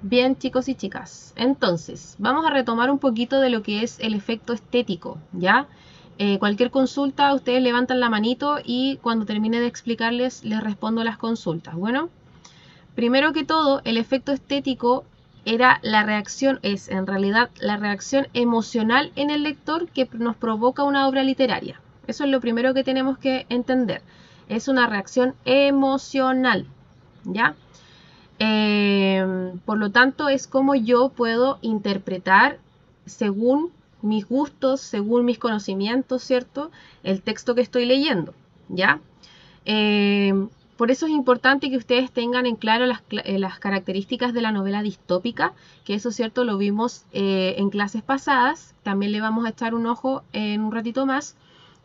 Bien, chicos y chicas, entonces vamos a retomar un poquito de lo que es el efecto estético, ¿ya? Cualquier consulta, ustedes levantan la manito y cuando termine de explicarles, les respondo las consultas. Bueno, primero que todo, el efecto estético era la reacción, es en realidad la reacción emocional en el lector que nos provoca una obra literaria. Eso es lo primero que tenemos que entender. Es una reacción emocional, ¿ya? Por lo tanto, es como yo puedo interpretar según mis gustos, según mis conocimientos, ¿cierto? El texto que estoy leyendo, ¿ya? Por eso es importante que ustedes tengan en claro las características de la novela distópica, que eso, ¿cierto? Lo vimos en clases pasadas. También le vamos a echar un ojo en un ratito más.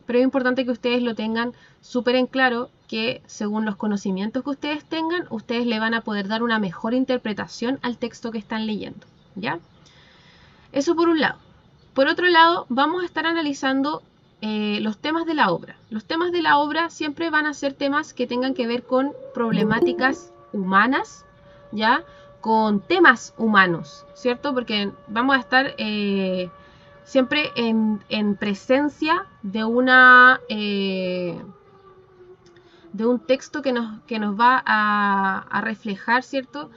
Pero es importante que ustedes lo tengan súper en claro, que según los conocimientos que ustedes tengan, ustedes le van a poder dar una mejor interpretación al texto que están leyendo, ¿ya? Eso por un lado. Por otro lado, vamos a estar analizando los temas de la obra. Los temas de la obra siempre van a ser temas que tengan que ver con problemáticas humanas, ¿ya? Con temas humanos, ¿cierto? Porque vamos a estar siempre en presencia de de un texto que nos va a reflejar, ¿cierto?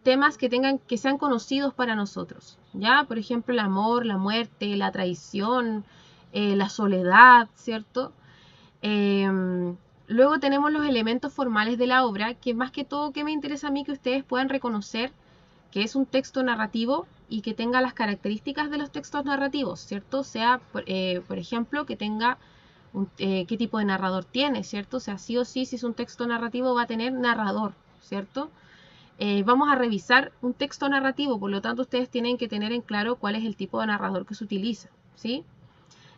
Temas que sean conocidos para nosotros, ¿ya? Por ejemplo, el amor, la muerte, la traición, la soledad, ¿cierto? Luego tenemos los elementos formales de la obra, que más que todo, que me interesa a mí que ustedes puedan reconocer que es un texto narrativo y que tenga las características de los textos narrativos, ¿cierto? Sea, por ejemplo, que tenga qué tipo de narrador tiene, ¿cierto? O sea, sí o sí, si es un texto narrativo, va a tener narrador, ¿cierto? Vamos a revisar un texto narrativo, por lo tanto, ustedes tienen que tener en claro cuál es el tipo de narrador que se utiliza, ¿sí?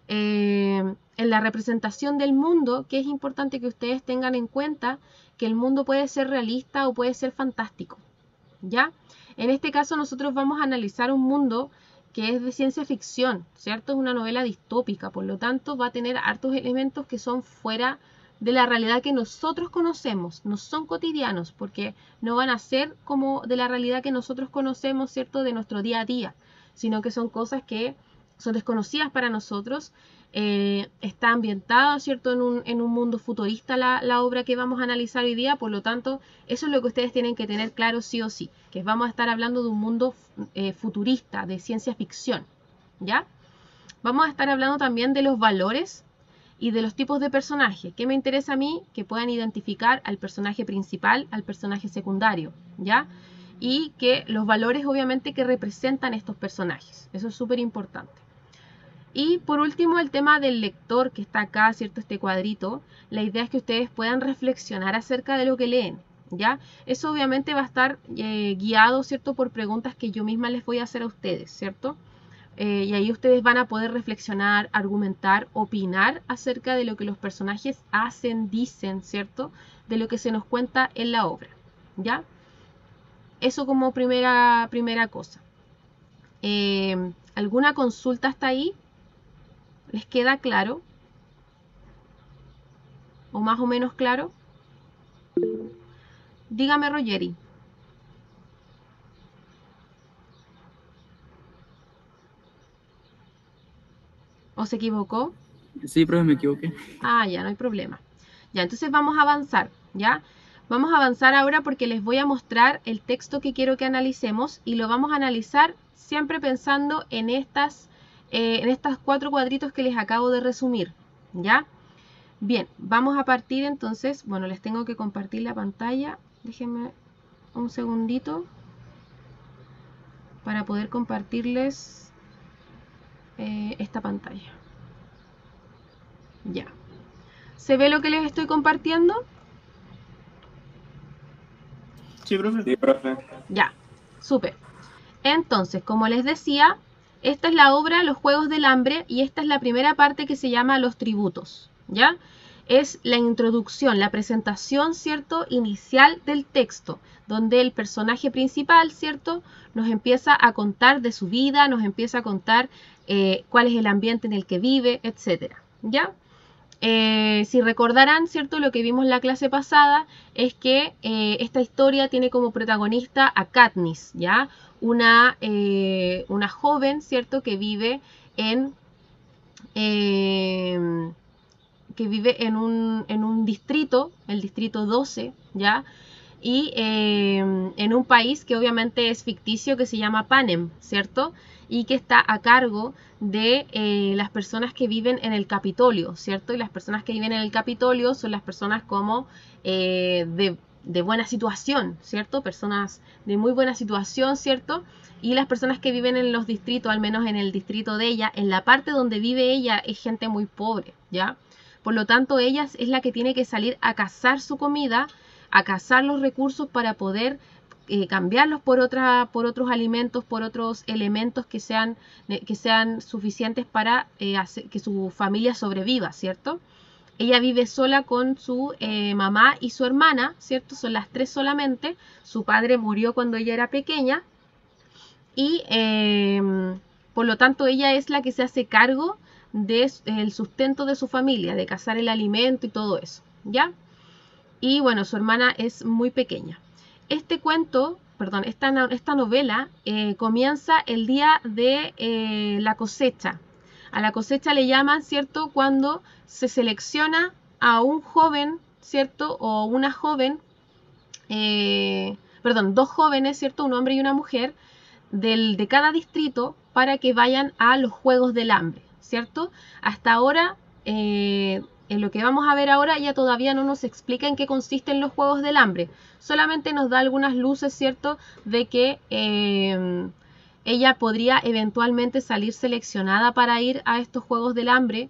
En la representación del mundo, que es importante que ustedes tengan en cuenta que el mundo puede ser realista o puede ser fantástico, ¿ya? En este caso nosotros vamos a analizar un mundo que es de ciencia ficción, ¿cierto? Es una novela distópica, por lo tanto va a tener hartos elementos que son fuera de la realidad que nosotros conocemos, no son cotidianos, porque no van a ser como de la realidad que nosotros conocemos, ¿cierto? De nuestro día a día, sino que son cosas que son desconocidas para nosotros. Está ambientada, ¿cierto? En un mundo futurista la obra que vamos a analizar hoy día, por lo tanto, eso es lo que ustedes tienen que tener claro sí o sí, que vamos a estar hablando de un mundo futurista, de ciencia ficción, ¿ya? Vamos a estar hablando también de los valores y de los tipos de personajes. ¿Qué me interesa a mí? Que puedan identificar al personaje principal, al personaje secundario, ¿ya? Y que los valores obviamente que representan estos personajes. Eso es súper importante. Y por último, el tema del lector que está acá, ¿cierto? Este cuadrito. La idea es que ustedes puedan reflexionar acerca de lo que leen, ¿ya? Eso obviamente va a estar guiado, ¿cierto? Por preguntas que yo misma les voy a hacer a ustedes, ¿cierto? Y ahí ustedes van a poder reflexionar, argumentar, opinar acerca de lo que los personajes hacen, dicen, ¿cierto? De lo que se nos cuenta en la obra, ¿ya? Eso como primera cosa. ¿Alguna consulta hasta ahí? ¿Les queda claro? ¿O más o menos claro? Dígame, Rogeri. ¿O se equivocó? Sí, profe, me equivoqué. Ah, ya, no hay problema. Ya, entonces vamos a avanzar, ¿ya? Vamos a avanzar ahora porque les voy a mostrar el texto que quiero que analicemos y lo vamos a analizar siempre pensando en estas 4 cuadritos que les acabo de resumir, ¿ya? Bien, vamos a partir entonces, bueno, les tengo que compartir la pantalla. Déjenme un segundito para poder compartirles esta pantalla. Ya. ¿Se ve lo que les estoy compartiendo? Sí, profe. Sí, profe. Ya, súper. Entonces, como les decía, esta es la obra Los Juegos del Hambre y esta es la primera parte que se llama Los Tributos, ¿ya? Es la introducción, la presentación, ¿cierto? Inicial del texto, donde el personaje principal, ¿cierto? Nos empieza a contar de su vida, nos empieza a contar cuál es el ambiente en el que vive, etcétera, ¿ya? Si recordarán, ¿cierto? Lo que vimos en la clase pasada es que esta historia tiene como protagonista a Katniss, ¿ya? Una joven, ¿cierto? Que vive en un distrito, el distrito 12, ¿ya? Y en un país que obviamente es ficticio, que se llama Panem, ¿cierto? Y que está a cargo de las personas que viven en el Capitolio, ¿cierto? Y las personas que viven en el Capitolio son las personas como de buena situación, ¿cierto? Personas de muy buena situación, ¿cierto? Y las personas que viven en los distritos, al menos en el distrito de ella, en la parte donde vive ella, es gente muy pobre, ¿ya? Por lo tanto, ella es la que tiene que salir a cazar su comida, a cazar los recursos para poder cambiarlos por otros alimentos, por otros elementos que sean suficientes para hacer que su familia sobreviva, ¿cierto? Ella vive sola con su mamá y su hermana, ¿cierto? Son las tres solamente. Su padre murió cuando ella era pequeña y por lo tanto ella es la que se hace cargo del sustento de su familia, de cazar el alimento y todo eso, ¿ya? Y bueno, su hermana es muy pequeña. Este cuento, perdón, esta novela comienza el día de la cosecha. A la cosecha le llaman, ¿cierto? Cuando se selecciona a un joven, ¿cierto? O una joven, dos jóvenes, ¿cierto? Un hombre y una mujer de cada distrito para que vayan a los Juegos del Hambre, ¿cierto? Hasta ahora, en lo que vamos a ver ahora, ella todavía no nos explica en qué consisten los Juegos del Hambre. Solamente nos da algunas luces, ¿cierto? De que ella podría eventualmente salir seleccionada para ir a estos Juegos del Hambre,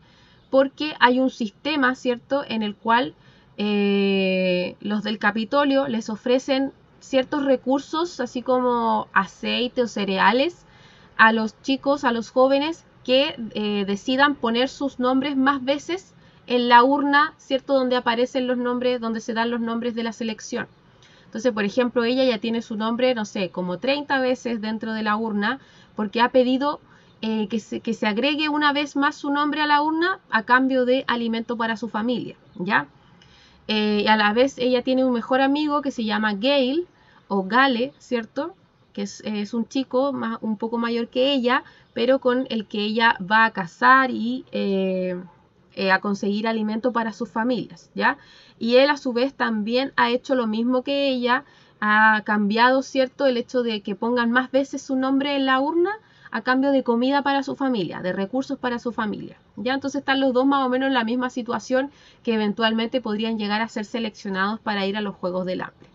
porque hay un sistema, ¿cierto? En el cual los del Capitolio les ofrecen ciertos recursos, así como aceite o cereales, a los chicos, a los jóvenes que decidan poner sus nombres más veces en la urna, ¿cierto? Donde aparecen los nombres, donde se dan los nombres de la selección. Entonces, por ejemplo, ella ya tiene su nombre, no sé, como 30 veces dentro de la urna, porque ha pedido que se agregue una vez más su nombre a la urna a cambio de alimento para su familia, ¿ya? Y a la vez ella tiene un mejor amigo que se llama Gale o Gale, ¿cierto? Que es un chico un poco mayor que ella, pero con el que ella va a cazar y a conseguir alimento para sus familias, ¿ya? Y él a su vez también ha hecho lo mismo que ella, ha cambiado, ¿cierto? El hecho de que pongan más veces su nombre en la urna a cambio de comida para su familia, de recursos para su familia, ¿ya? Entonces están los dos más o menos en la misma situación, que eventualmente podrían llegar a ser seleccionados para ir a los Juegos del Hambre.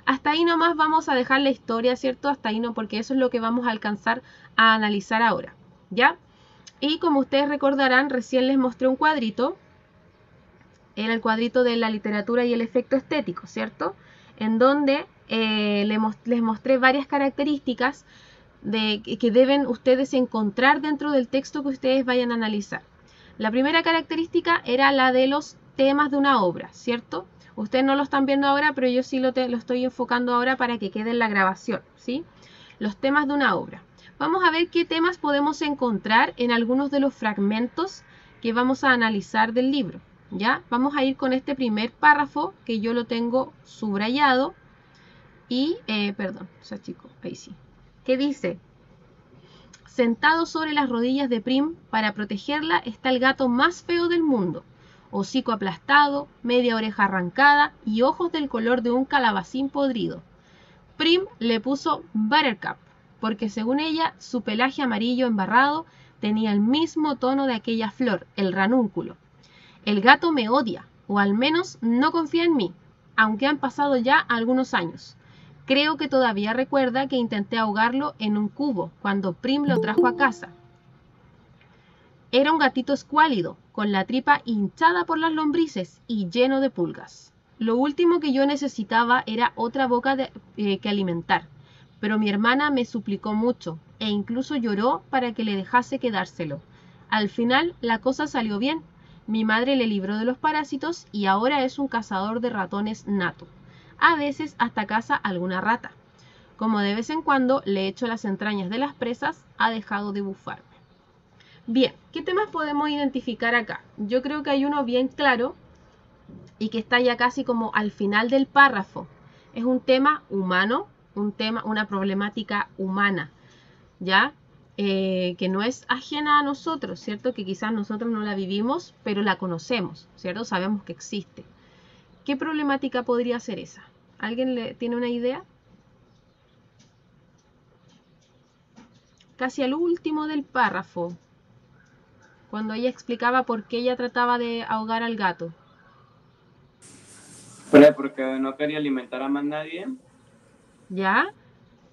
Hasta ahí nomás vamos a dejar la historia, ¿cierto? Hasta ahí no, porque eso es lo que vamos a alcanzar a analizar ahora, ¿ya? Y como ustedes recordarán, recién les mostré un cuadrito. Era el cuadrito de la literatura y el efecto estético, ¿cierto? En donde les mostré varias características que deben ustedes encontrar dentro del texto que ustedes vayan a analizar. La primera característica era la de los temas de una obra, ¿cierto? Ustedes no lo están viendo ahora, pero yo sí lo estoy enfocando ahora para que quede en la grabación, ¿sí? Los temas de una obra. Vamos a ver qué temas podemos encontrar en algunos de los fragmentos que vamos a analizar del libro, ¿ya? Vamos a ir con este primer párrafo que yo lo tengo subrayado y, perdón, chico, ahí sí. ¿Qué dice? Sentado sobre las rodillas de Prim para protegerla está el gato más feo del mundo. Hocico aplastado, media oreja arrancada y ojos del color de un calabacín podrido. Prim le puso Buttercup, porque según ella, su pelaje amarillo embarrado tenía el mismo tono de aquella flor, el ranúnculo. El gato me odia, o al menos no confía en mí, aunque han pasado ya algunos años. Creo que todavía recuerda que intenté ahogarlo en un cubo cuando Prim lo trajo a casa. Era un gatito escuálido, con la tripa hinchada por las lombrices y lleno de pulgas. Lo último que yo necesitaba era otra boca que alimentar, pero mi hermana me suplicó mucho e incluso lloró para que le dejase quedárselo. Al final la cosa salió bien. Mi madre le libró de los parásitos y ahora es un cazador de ratones nato. A veces hasta caza alguna rata. Como de vez en cuando le echo las entrañas de las presas, ha dejado de bufarme. Bien, ¿qué temas podemos identificar acá? Yo creo que hay uno bien claro y que está ya casi como al final del párrafo. Es un tema humano, una problemática humana, ¿ya? Que no es ajena a nosotros, ¿cierto? Que quizás nosotros no la vivimos, pero la conocemos, ¿cierto? Sabemos que existe. ¿Qué problemática podría ser esa? ¿Alguien tiene una idea? Casi al último del párrafo, cuando ella explicaba por qué ella trataba de ahogar al gato. Porque no quería alimentar a más nadie. ¿Ya?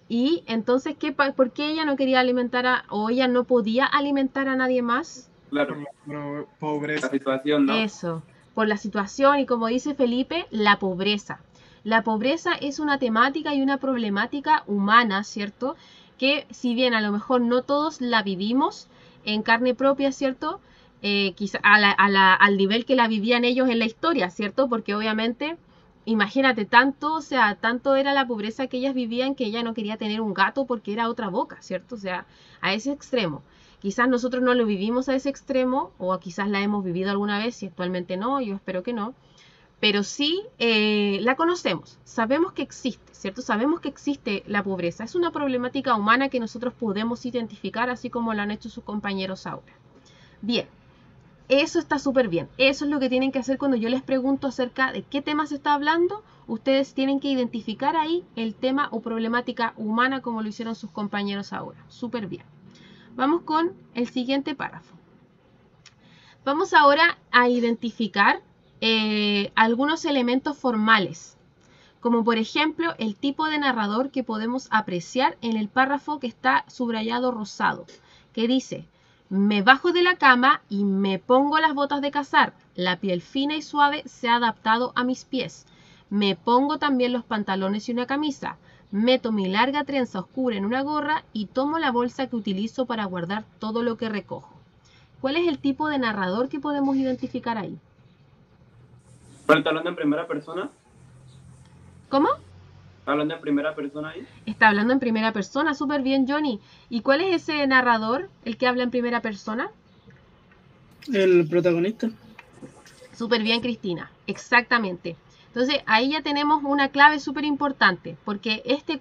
Y entonces, ¿por qué ella no quería alimentar o ella no podía alimentar a nadie más? Claro. Por pobreza. La situación, ¿no? Eso, por la situación y como dice Felipe, la pobreza. La pobreza es una temática y una problemática humana, ¿cierto? Que si bien a lo mejor no todos la vivimos en carne propia, ¿cierto? Quizá al nivel que la vivían ellos en la historia, ¿cierto? Porque obviamente, imagínate, tanto era la pobreza que ellas vivían que ella no quería tener un gato porque era otra boca, ¿cierto? O sea, a ese extremo. Quizás nosotros no lo vivimos a ese extremo o quizás la hemos vivido alguna vez y actualmente no, yo espero que no, pero sí la conocemos, sabemos que existe, ¿cierto? Sabemos que existe la pobreza, es una problemática humana que nosotros podemos identificar así como lo han hecho sus compañeros ahora. Bien, eso está súper bien, eso es lo que tienen que hacer cuando yo les pregunto acerca de qué tema se está hablando, ustedes tienen que identificar ahí el tema o problemática humana como lo hicieron sus compañeros ahora, súper bien. Vamos con el siguiente párrafo. Vamos ahora a identificar algunos elementos formales, como por ejemplo el tipo de narrador que podemos apreciar en el párrafo que está subrayado rosado, que dice: me bajo de la cama y me pongo las botas de cazar, la piel fina y suave se ha adaptado a mis pies, me pongo también los pantalones y una camisa, meto mi larga trenza oscura en una gorra y tomo la bolsa que utilizo para guardar todo lo que recojo. ¿Cuál es el tipo de narrador que podemos identificar ahí? ¿Pero está hablando en primera persona? ¿Cómo? ¿Está hablando en primera persona ahí? Está hablando en primera persona, súper bien, Johnny. ¿Y cuál es ese narrador, el que habla en primera persona? El protagonista. Súper bien, Cristina, exactamente. Entonces, ahí ya tenemos una clave súper importante, porque esta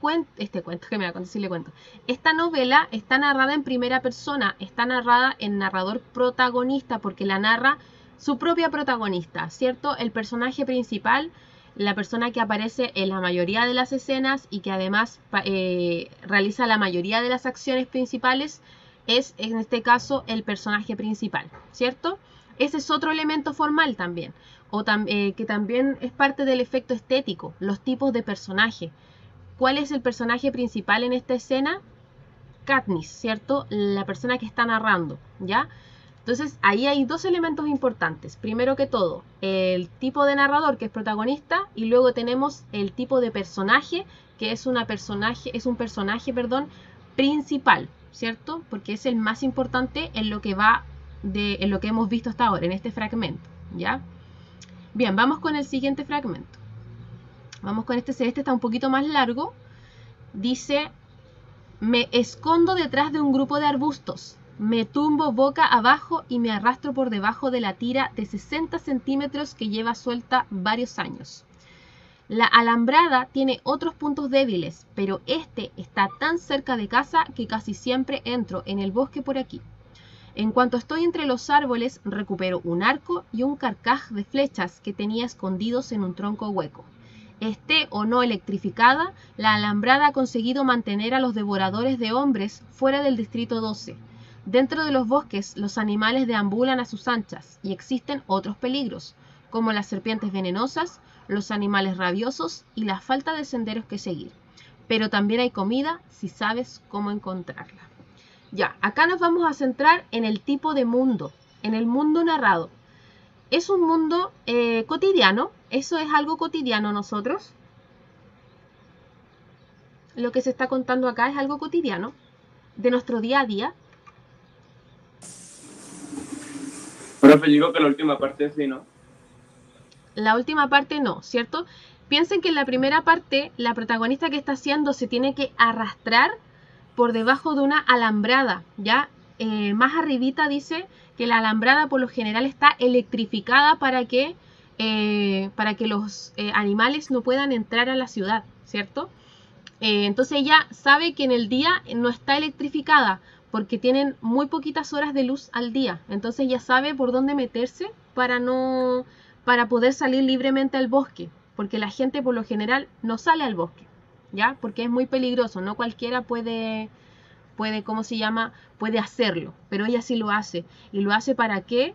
novela está narrada en primera persona, está narrada en narrador protagonista, porque la narra su propia protagonista, ¿cierto? El personaje principal, la persona que aparece en la mayoría de las escenas y que además realiza la mayoría de las acciones principales, es en este caso el personaje principal, ¿cierto? Ese es otro elemento formal también, que también es parte del efecto estético, los tipos de personaje. ¿Cuál es el personaje principal en esta escena? Katniss, ¿cierto? La persona que está narrando, ¿ya? Entonces ahí hay dos elementos importantes. Primero que todo, el tipo de narrador que es protagonista y luego tenemos el tipo de personaje que es un personaje principal, ¿cierto? Porque es el más importante en lo que en lo que hemos visto hasta ahora, en este fragmento, ¿ya? Bien, vamos con el siguiente fragmento. Vamos con este está un poquito más largo. Dice: me escondo detrás de un grupo de arbustos, me tumbo boca abajo y me arrastro por debajo de la tira de 60 centímetros que lleva suelta varios años. La alambrada tiene otros puntos débiles, pero este está tan cerca de casa que casi siempre entro en el bosque por aquí. En cuanto estoy entre los árboles, recupero un arco y un carcaj de flechas que tenía escondidos en un tronco hueco. Esté o no electrificada, la alambrada ha conseguido mantener a los devoradores de hombres fuera del distrito 12. Dentro de los bosques, los animales deambulan a sus anchas y existen otros peligros, como las serpientes venenosas, los animales rabiosos y la falta de senderos que seguir. Pero también hay comida si sabes cómo encontrarla. Ya, acá nos vamos a centrar en el tipo de mundo, en el mundo narrado. Es un mundo cotidiano, eso es algo cotidiano a nosotros. Lo que se está contando acá es algo cotidiano, de nuestro día a día. Profe, digo que la última parte sí, ¿no? La última parte no, ¿cierto? Piensen que en la primera parte, la protagonista que está haciendo se tiene que arrastrar por debajo de una alambrada, ¿ya? más arribita dice que la alambrada por lo general está electrificada para que los animales no puedan entrar a la ciudad, ¿cierto? Entonces ella sabe que en el día no está electrificada porque tienen muy poquitas horas de luz al día. Entonces ella sabe por dónde meterse para poder salir libremente al bosque, porque la gente por lo general no sale al bosque, ¿ya? Porque es muy peligroso, no cualquiera puede, ¿cómo se llama? Puede hacerlo, pero ella sí lo hace. ¿Y lo hace para qué?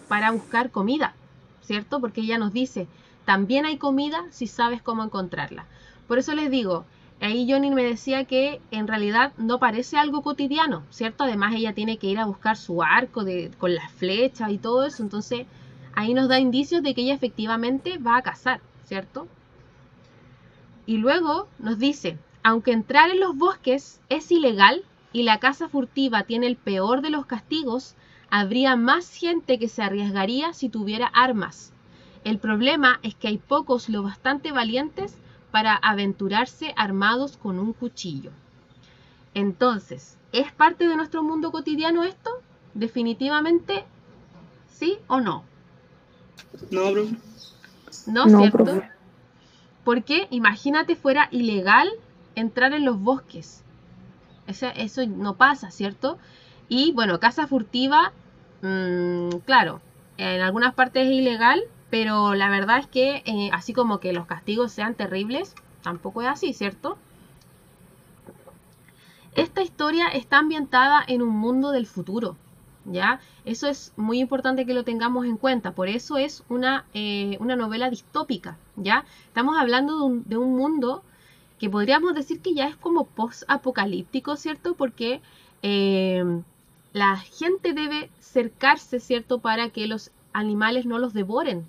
Para buscar comida, ¿cierto? Porque ella nos dice, también hay comida si sabes cómo encontrarla. Por eso les digo, ahí Johnny me decía que en realidad no parece algo cotidiano, ¿cierto? Además ella tiene que ir a buscar su arco con las flechas y todo eso, entonces ahí nos da indicios de que ella efectivamente va a cazar, ¿cierto? Y luego nos dice, aunque entrar en los bosques es ilegal y la caza furtiva tiene el peor de los castigos, habría más gente que se arriesgaría si tuviera armas. El problema es que hay pocos lo bastante valientes para aventurarse armados con un cuchillo. Entonces, ¿es parte de nuestro mundo cotidiano esto? Definitivamente, ¿sí o no? No, profe. ¿No, No, cierto? profe. Porque imagínate fuera ilegal entrar en los bosques. Eso no pasa, ¿cierto? Y bueno, caza furtiva, claro, en algunas partes es ilegal, pero la verdad es que así como que los castigos sean terribles, tampoco es así, ¿cierto? Esta historia está ambientada en un mundo del futuro, ¿ya? Eso es muy importante que lo tengamos en cuenta, por eso es una novela distópica, ¿ya? Estamos hablando de un mundo que podríamos decir que ya es como post-apocalíptico, ¿cierto? Porque la gente debe cercarse, ¿cierto? Para que los animales no los devoren,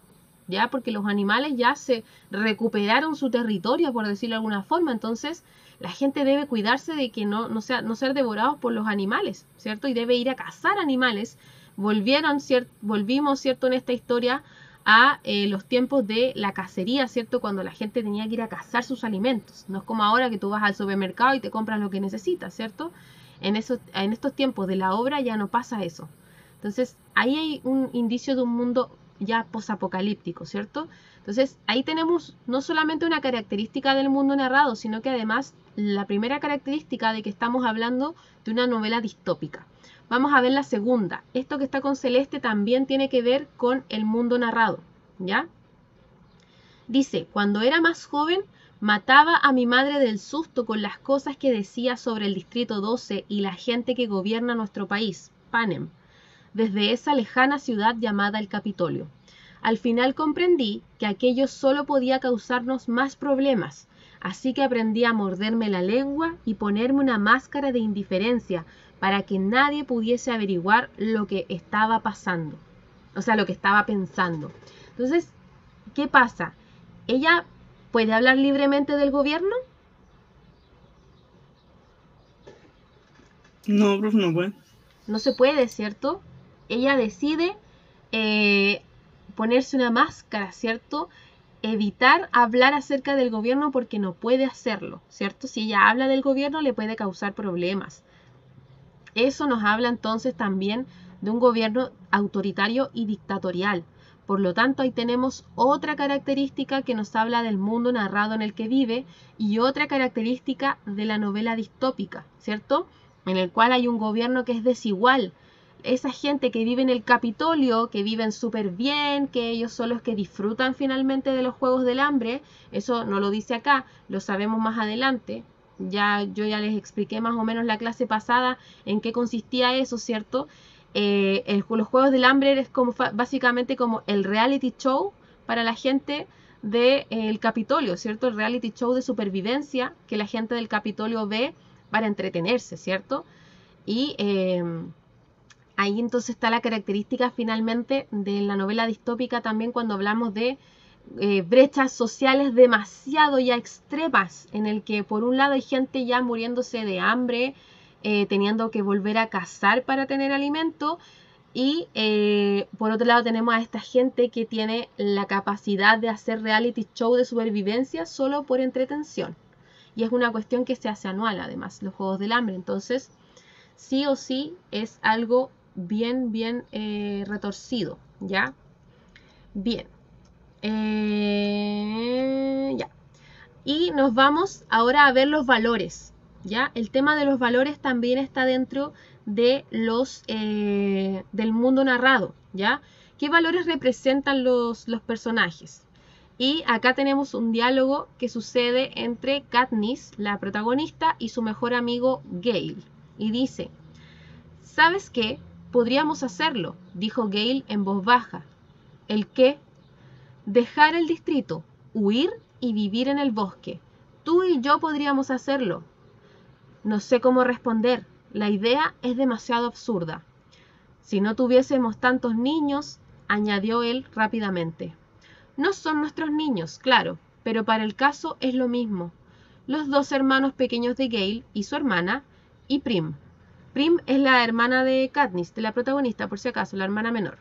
¿ya? Porque los animales ya se recuperaron su territorio, por decirlo de alguna forma, entonces la gente debe cuidarse de que no ser devorados por los animales, ¿cierto? Y debe ir a cazar animales. Volvimos, ¿cierto? En esta historia a los tiempos de la cacería, ¿cierto? Cuando la gente tenía que ir a cazar sus alimentos. No es como ahora que tú vas al supermercado y te compras lo que necesitas, ¿cierto? En estos tiempos de la obra ya no pasa eso. Entonces, ahí hay un indicio de un mundo ya posapocalíptico, ¿cierto? Entonces, ahí tenemos no solamente una característica del mundo narrado, sino que además la primera característica de que estamos hablando de una novela distópica. Vamos a ver la segunda. Esto que está con celeste también tiene que ver con el mundo narrado, ¿ya? Dice, cuando era más joven, mataba a mi madre del susto con las cosas que decía sobre el Distrito 12 y la gente que gobierna nuestro país, Panem, desde esa lejana ciudad llamada el Capitolio. Al final comprendí que aquello solo podía causarnos más problemas, así que aprendí a morderme la lengua y ponerme una máscara de indiferencia para que nadie pudiese averiguar lo que estaba pasando, o sea, lo que estaba pensando. Entonces, ¿qué pasa? ¿Ella puede hablar libremente del gobierno? No, profe, no puede. No se puede, ¿cierto? Ella decide ponerse una máscara, ¿cierto? Evitar hablar acerca del gobierno porque no puede hacerlo, ¿cierto? Si ella habla del gobierno le puede causar problemas. Eso nos habla entonces también de un gobierno autoritario y dictatorial. Por lo tanto, ahí tenemos otra característica que nos habla del mundo narrado en el que vive y otra característica de la novela distópica, ¿cierto? En el cual hay un gobierno que es desigual. Esa gente que vive en el Capitolio, que viven súper bien, que ellos son los que disfrutan finalmente de los Juegos del Hambre, eso no lo dice acá, lo sabemos más adelante. Yo ya les expliqué más o menos la clase pasada en qué consistía eso, ¿cierto? Los Juegos del Hambre es como básicamente como el reality show para la gente del Capitolio, ¿cierto? El reality show de supervivencia que la gente del Capitolio ve para entretenerse, ¿cierto? Y ahí entonces está la característica finalmente de la novela distópica también cuando hablamos de brechas sociales demasiado ya extremas, en el que por un lado hay gente ya muriéndose de hambre, teniendo que volver a cazar para tener alimento, y por otro lado tenemos a esta gente que tiene la capacidad de hacer reality show de supervivencia solo por entretención. Y es una cuestión que se hace anual además, los Juegos del Hambre. Entonces, sí o sí es algo bien retorcido, ¿ya? Bien. Ya. Y nos vamos ahora a ver los valores, ¿ya? El tema de los valores también está dentro de del mundo narrado, ¿ya? ¿Qué valores representan los personajes? Y acá tenemos un diálogo que sucede entre Katniss, la protagonista, y su mejor amigo Gale. Y dice, ¿sabes qué? Podríamos hacerlo, dijo Gale en voz baja. ¿El qué? Dejar el distrito, huir y vivir en el bosque. Tú y yo podríamos hacerlo. No sé cómo responder. La idea es demasiado absurda. Si no tuviésemos tantos niños, añadió él rápidamente. No son nuestros niños, claro, pero para el caso es lo mismo. Los dos hermanos pequeños de Gale y su hermana, y Prim. Prim es la hermana de Katniss, de la protagonista, por si acaso, la hermana menor.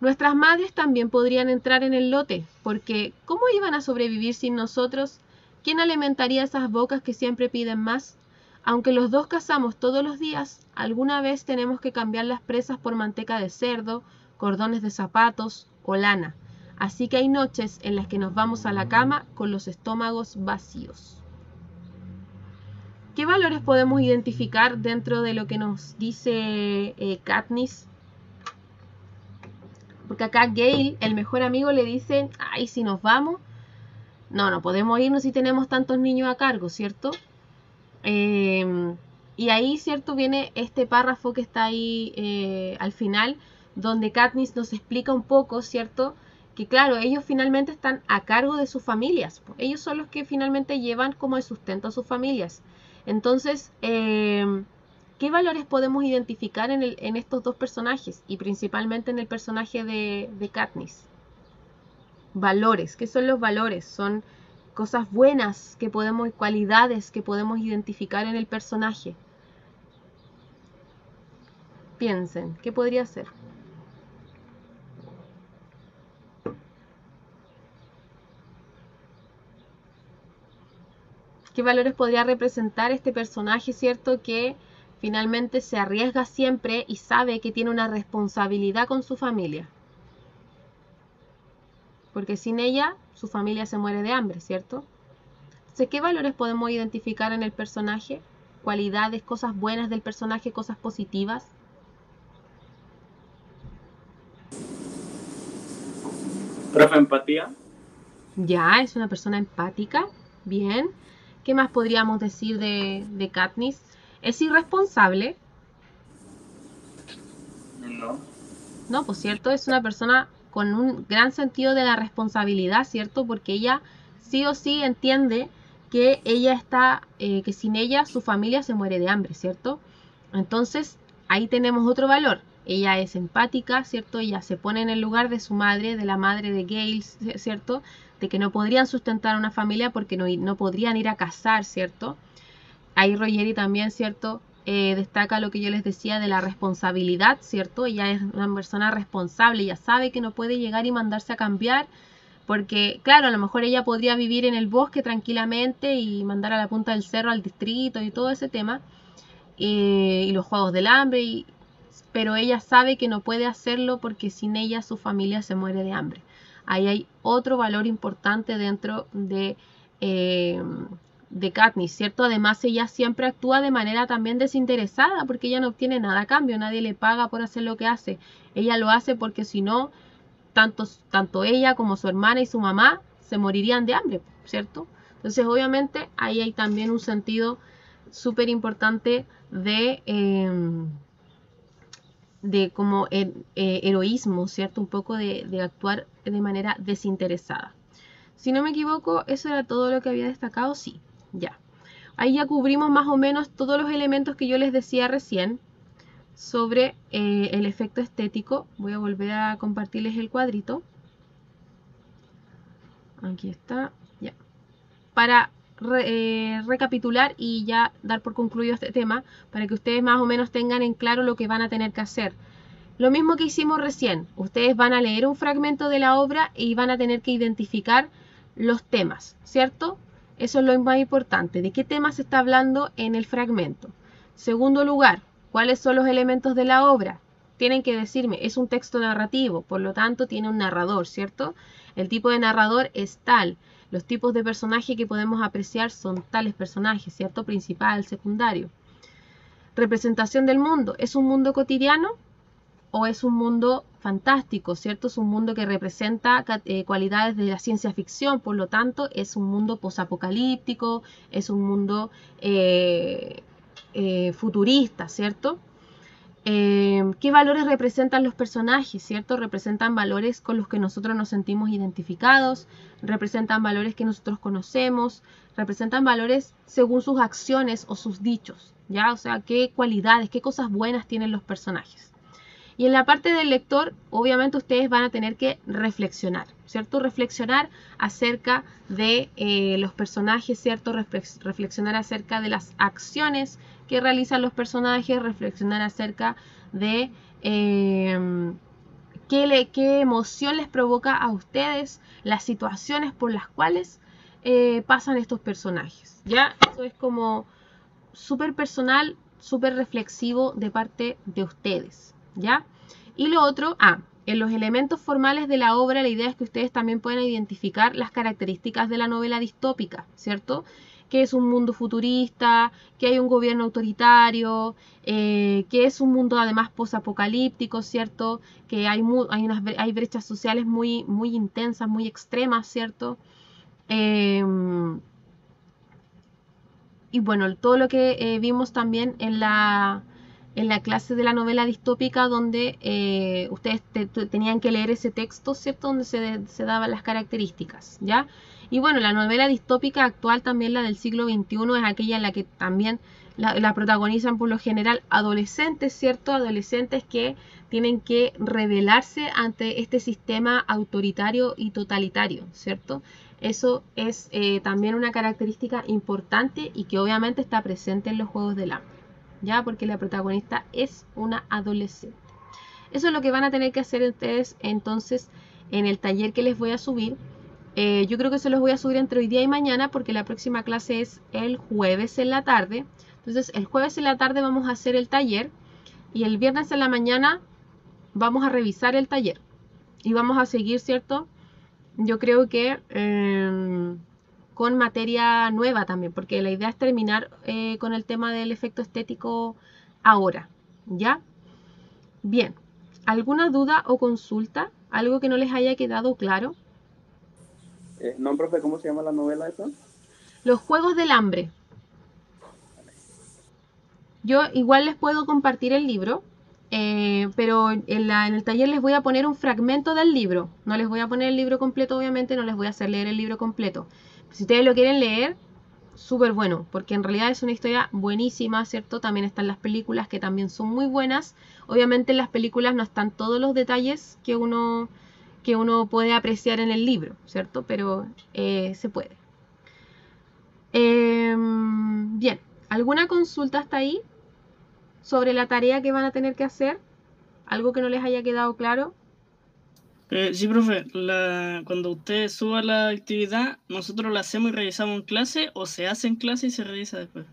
Nuestras madres también podrían entrar en el lote, porque ¿cómo iban a sobrevivir sin nosotros? ¿Quién alimentaría esas bocas que siempre piden más? Aunque los dos cazamos todos los días, alguna vez tenemos que cambiar las presas por manteca de cerdo, cordones de zapatos o lana. Así que hay noches en las que nos vamos a la cama con los estómagos vacíos. ¿Qué valores podemos identificar dentro de lo que nos dice Katniss? Porque acá Gale, el mejor amigo, le dice, ay, si nos vamos, no podemos irnos si tenemos tantos niños a cargo, ¿cierto? Y ahí, ¿cierto? Viene este párrafo que está ahí al final, donde Katniss nos explica un poco, ¿cierto? Que claro, ellos finalmente están a cargo de sus familias. Ellos son los que finalmente llevan como el sustento a sus familias. Entonces, ¿qué valores podemos identificar en estos dos personajes? Y principalmente en el personaje de Katniss. Valores. ¿Qué son los valores? Son cosas buenas que podemos, cualidades que podemos identificar en el personaje. Piensen, ¿qué podría ser? ¿Qué valores podría representar este personaje, cierto? Que finalmente se arriesga siempre y sabe que tiene una responsabilidad con su familia. Porque sin ella, su familia se muere de hambre, ¿cierto? Entonces, ¿qué valores podemos identificar en el personaje? Cualidades, cosas buenas del personaje, cosas positivas. Profe, empatía. Ya, es una persona empática. Bien. ¿Qué más podríamos decir de Katniss? ¿Es irresponsable? No. No, pues cierto, es una persona con un gran sentido de la responsabilidad, ¿cierto? Porque ella sí o sí entiende que ella está, que sin ella su familia se muere de hambre, ¿cierto? Entonces, ahí tenemos otro valor. Ella es empática, ¿cierto? Ella se pone en el lugar de su madre, de la madre de Gale, ¿cierto? De que no podrían sustentar una familia porque no podrían ir a cazar, ¿cierto? Ahí Rogery también, ¿cierto? Destaca lo que yo les decía de la responsabilidad, ¿cierto? Ella es una persona responsable, ella sabe que no puede llegar y mandarse a cambiar, porque, claro, a lo mejor ella podría vivir en el bosque tranquilamente y mandar a la punta del cerro al distrito y todo ese tema, y los Juegos del Hambre, pero ella sabe que no puede hacerlo porque sin ella su familia se muere de hambre. Ahí hay otro valor importante dentro de Katniss, ¿cierto? Además, ella siempre actúa de manera también desinteresada porque ella no obtiene nada a cambio, nadie le paga por hacer lo que hace. Ella lo hace porque si no, tanto ella como su hermana y su mamá se morirían de hambre, ¿cierto? Entonces, obviamente, ahí hay también un sentido súper importante de como heroísmo, ¿cierto? Un poco de actuar de manera desinteresada. Si no me equivoco, eso era todo lo que había destacado, sí, ya. Ahí ya cubrimos más o menos todos los elementos que yo les decía recién sobre el efecto estético. Voy a volver a compartirles el cuadrito. Aquí está, ya. Para recapitular y ya dar por concluido este tema, para que ustedes más o menos tengan en claro lo que van a tener que hacer. Lo mismo que hicimos recién, ustedes van a leer un fragmento de la obra y van a tener que identificar los temas, ¿cierto? Eso es lo más importante, de qué tema se está hablando en el fragmento. Segundo lugar, ¿Cuáles son los elementos de la obra? Tienen que decirme, es un texto narrativo, por lo tanto tiene un narrador, ¿cierto? El tipo de narrador es tal. Los tipos de personaje que podemos apreciar son tales personajes, ¿cierto? Principal, secundario. Representación del mundo. ¿Es un mundo cotidiano o es un mundo fantástico, ¿cierto? Es un mundo que representa cualidades de la ciencia ficción, por lo tanto es un mundo posapocalíptico, es un mundo futurista, ¿cierto? ¿Qué valores representan los personajes, ¿cierto? Representan valores con los que nosotros nos sentimos identificados, representan valores que nosotros conocemos, representan valores según sus acciones o sus dichos, ¿ya? O sea, qué cualidades, qué cosas buenas tienen los personajes. Y en la parte del lector, obviamente ustedes van a tener que reflexionar, ¿cierto? Reflexionar acerca de los personajes, ¿cierto? Reflexionar acerca de las acciones que realizan los personajes, reflexionar acerca de qué emoción les provoca a ustedes las situaciones por las cuales pasan estos personajes, ¿ya? Eso es como súper personal, súper reflexivo de parte de ustedes, ¿ya? Y lo otro, en los elementos formales de la obra, la idea es que ustedes también puedan identificar las características de la novela distópica, ¿cierto? Que es un mundo futurista, que hay un gobierno autoritario, que es un mundo además posapocalíptico, ¿cierto? Que hay brechas sociales muy, muy intensas, muy extremas, ¿cierto? Y bueno, todo lo que vimos también en la clase de la novela distópica, donde ustedes tenían que leer ese texto, ¿cierto? Donde se daban las características, ¿ya? Y bueno, la novela distópica actual, también la del siglo XXI, es aquella en la que también la protagonizan por lo general adolescentes, ¿cierto? Adolescentes que tienen que rebelarse ante este sistema autoritario y totalitario, ¿cierto? Eso es también una característica importante y que obviamente está presente en los Juegos del Hambre, ¿ya? Porque la protagonista es una adolescente. Eso es lo que van a tener que hacer ustedes entonces en el taller que les voy a subir. Yo creo que se los voy a subir entre hoy día y mañana porque la próxima clase es el jueves en la tarde. Entonces el jueves en la tarde vamos a hacer el taller y el viernes en la mañana vamos a revisar el taller y vamos a seguir, ¿cierto? Yo creo que con materia nueva también, porque la idea es terminar con el tema del efecto estético ahora, ¿ya? Bien, ¿alguna duda o consulta? ¿Algo que no les haya quedado claro? No, profe, ¿cómo se llama la novela esa? Los Juegos del Hambre. Yo igual les puedo compartir el libro, pero en el taller les voy a poner un fragmento del libro. No les voy a poner el libro completo, obviamente, no les voy a hacer leer el libro completo. Si ustedes lo quieren leer, súper bueno, porque en realidad es una historia buenísima, ¿cierto? También están las películas que también son muy buenas. Obviamente en las películas no están todos los detalles que uno puede apreciar en el libro, ¿cierto? Pero se puede. Bien, ¿alguna consulta hasta ahí sobre la tarea que van a tener que hacer? ¿Algo que no les haya quedado claro? Sí, profe, cuando usted suba la actividad, ¿nosotros la hacemos y revisamos en clase o se hace en clase y se revisa después?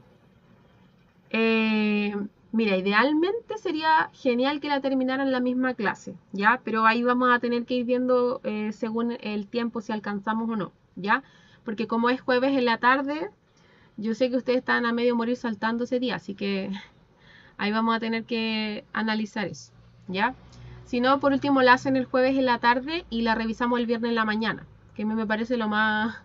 Mira, idealmente sería genial que la terminaran en la misma clase, ¿ya? Pero ahí vamos a tener que ir viendo según el tiempo si alcanzamos o no, ¿ya? Porque como es jueves en la tarde, yo sé que ustedes están a medio morir saltando ese día, así que ahí vamos a tener que analizar eso, ¿ya? Si no, por último la hacen el jueves en la tarde y la revisamos el viernes en la mañana, que me parece lo más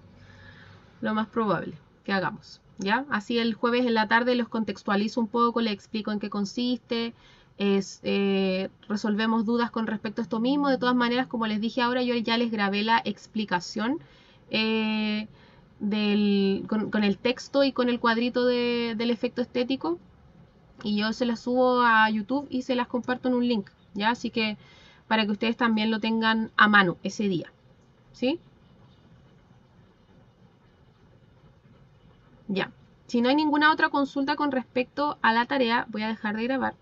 probable que hagamos, ¿ya? Así el jueves en la tarde los contextualizo un poco, les explico en qué consiste, resolvemos dudas con respecto a esto mismo. De todas maneras, como les dije ahora, yo ya les grabé la explicación con el texto y con el cuadrito del efecto estético, y yo se las subo a YouTube y se las comparto en un link, ¿ya? Así que para que ustedes también lo tengan a mano ese día, ¿sí? Ya. Si no hay ninguna otra consulta con respecto a la tarea, voy a dejar de grabar.